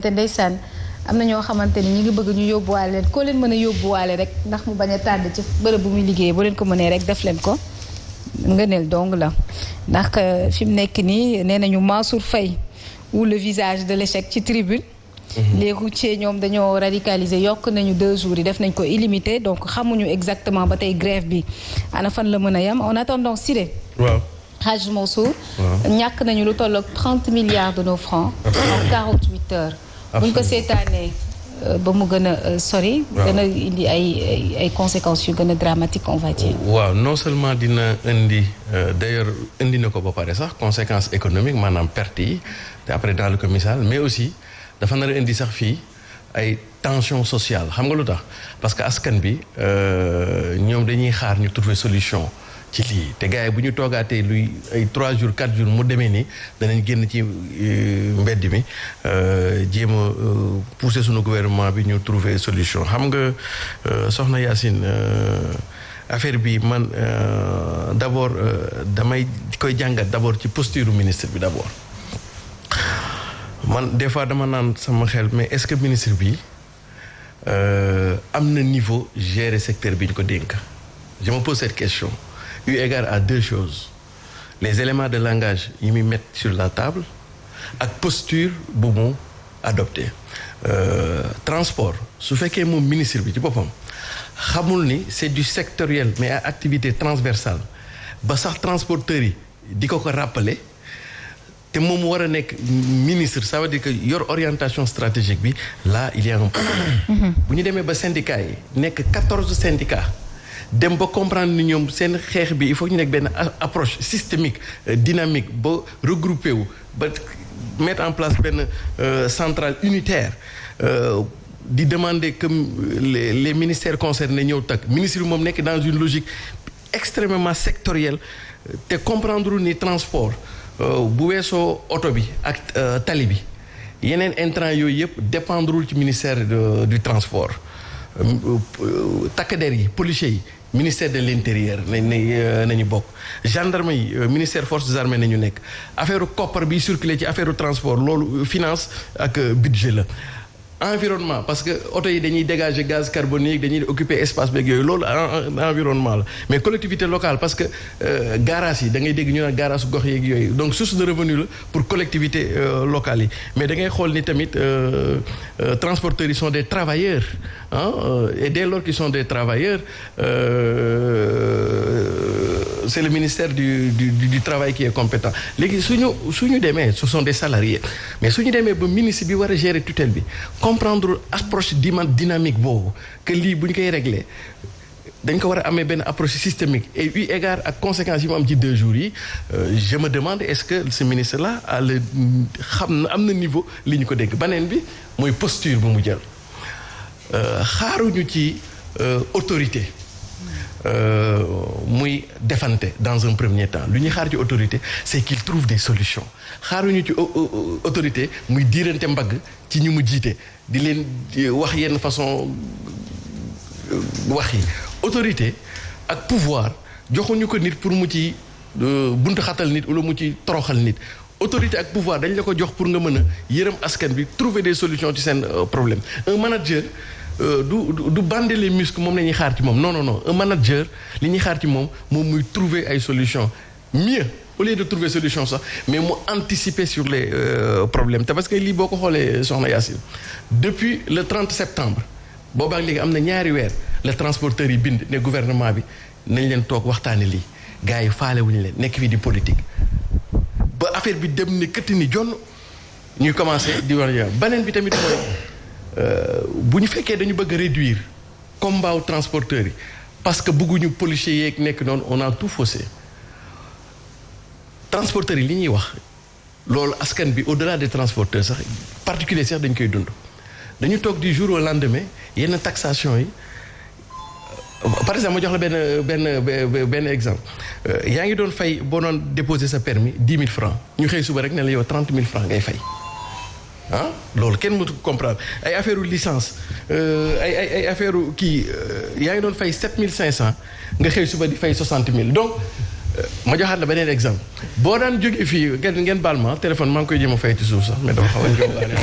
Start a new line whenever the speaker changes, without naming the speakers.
te ndeysaan am na ñoo xamante ni ñu ngi bëgg ñu yóbbuwaale leen koo leen mën a yóbbuwaale rek ndax mu bañ a tàdd ci bërëb bu muy liggéey boo leen ko mënee rek def leen ko ngëneel dong la ndax fi mu nekk nii nee nañu Mansour Faye ou le visage de l'échec ci tribune les routiers ñoom dañoo radicalisé yokk nañu 2 jours yi def nañ ko illimité donc xamuñu exactement ba tey grève bi ana fan la mën a yem en attendant Siré
waaw
Hadj Mansour ñàkk nañu lu tolloog 30 milliards de nos francs en 48 heures buñ ko seetaanee ba mu gën a sori gën a indi ay conséquences yu gën a dramatiques on va dire
waaw non seulement dina indi d'ailleurs indi na ko ba pare sax conséquences économiques maanaam perte yi te après dans le ko misaal mais aussi dafa nar a indi sax fii ay tension sociale xam nga lu tax parce que askan bi ñoom dañuy xaar ñu trouver solution ci lii te gars yi bu ñu toogaatee luy ay 3 jours 4 jours mu demee nii danañ génn ci mbedd mi jéem a pousser sunu gouvernement bi ñu trouver solution xam nga soxna Yacine affaire bi man d'abord damay koy jàngat d'abord ci posture ministre bi d'abord man des fois dama naan sama xel mais est-ce que ministre bi am na niveau gérer secteur bi ñu ko dénk je me pose cette question eu égard à 2 choses les éléments de langage yi muy mettre sur la table ak posture bu mu adopté transport su fekkee moom ministre bi ci boppam xamul ni c'est du sectoriel mais à activité transversale ba sax transporteurs yi di ko rappeler te moom war a nekk ministre ça veut dire que yor orientation stratégique bi là il y a un problème bu ñu demee ba syndicats yi nekk 14 syndicats dem ba comprendre ni ñoom seen xeex bi il faut ñu nekk benn approche systémique dynamique ba regrouper wu ba mettre en place benn centrale unitaire di demander que les ministères concernés ñëw tak ministre bi moom nekk dans une logique extrêmement sectorielle te comprendre ni transport bu weesoo oto bi ak tali bi yeneen intrants yooyu yëpp dépendrul ci ministère du transport takk der yi policiers yi ministère de l'intérieur nañu bokk gendarme yi ministère forces armées nañu nekk affaire koppar bi circulé ci affaire transport loolu finance ak budget la environnement parce que oto yi dañuy dégager gaz carbonique dañuy occuper espace beeg yooyu loolu environnement la mais collectivité locale parce que garage yi da ngay dégg ñu naan garage gox yeeg yooyu donc source de revenu la pour collectivité locale yi mais da ngay xool ni tamit transporteurs yi sont des travailleurs et dès lors qu'ils sont des travailleurs c'est le ministère du travail qui est compétent léegi suñu demee ce sont des salariés mais suñu demee ba ministre bi war a gérer tutelle bi comprendre approche dynamique boobu que lii bu ñu koy régler dañ ko war a amee benn approche systémique et eu égard ak conséquences yi mu am ci 2 jours yi je me demande est-ce que ce ministre là xam na am na niveau li ñu ko dégg beneen bi mooy posture bu mu jël xaaruñu ci autorité muy defante dans un premier temps lu ñuy xaar ci autorité c'est qu'il trouve des solutions xaaruñu ci autorité muy diirante mbagg ci ñu mu jiite di leen wax yenn façon wax yi autorité ak pouvoir joxuñu ko nit pour mu ci buntu xatal nit wala mu ci toroxal nit autorité ak pouvoir dañ la ko jox pour nga mën a yërëm askan bi trouver des solutions ci seen problème un manager du bander les muscles moom la ñuy xaar ci moom non un manager li ñuy xaar ci moom muy trouver ay solutions mieux au lieu de trouver solution sax mais mu anticiper sur les problèmes te parce que lii boo ko xoolee soxna Yacine depuis le 30 septembre boobaak léegi am na ñaari weer les transporteurs yi bind ne gouvernement bi nañ leen toog waxtaane lii gars yi faale wuñu leen nekk fii di politique ba affaire bi dem ni këtt ni jonn ñuy commencer di war beneen bi tamit mooy bu ñu fekkee dañu bëgg a réduire combat wu transporteurs yi parce que bëgguñu policiers yeeg nekk noonu on a tout faussé transporteurs yi li ñuy wax loolu askan bi au-delà des transporteurs sax particulier sax dañ koy dund dañu toog du jour au lendemain yenn taxation yi par exemple ma jox la benn exemple yaa ngi doon fay boo doon déposer sa permis 10 000 francs ñu xëy suba rek ne la yow 30 000 francs ngay fay loolu kenn mënatu ko comprendre ay affaire licence ay affaire kii yaa ngi doon fay 7 500 nga xëy suba di fay 60 000 donc ma joxaat la beneen exemple boo daan jógee fii ngeen baal ma téléphone maa ngi koy jéem a fay ci suuf sax mais dama xaw a njóogaale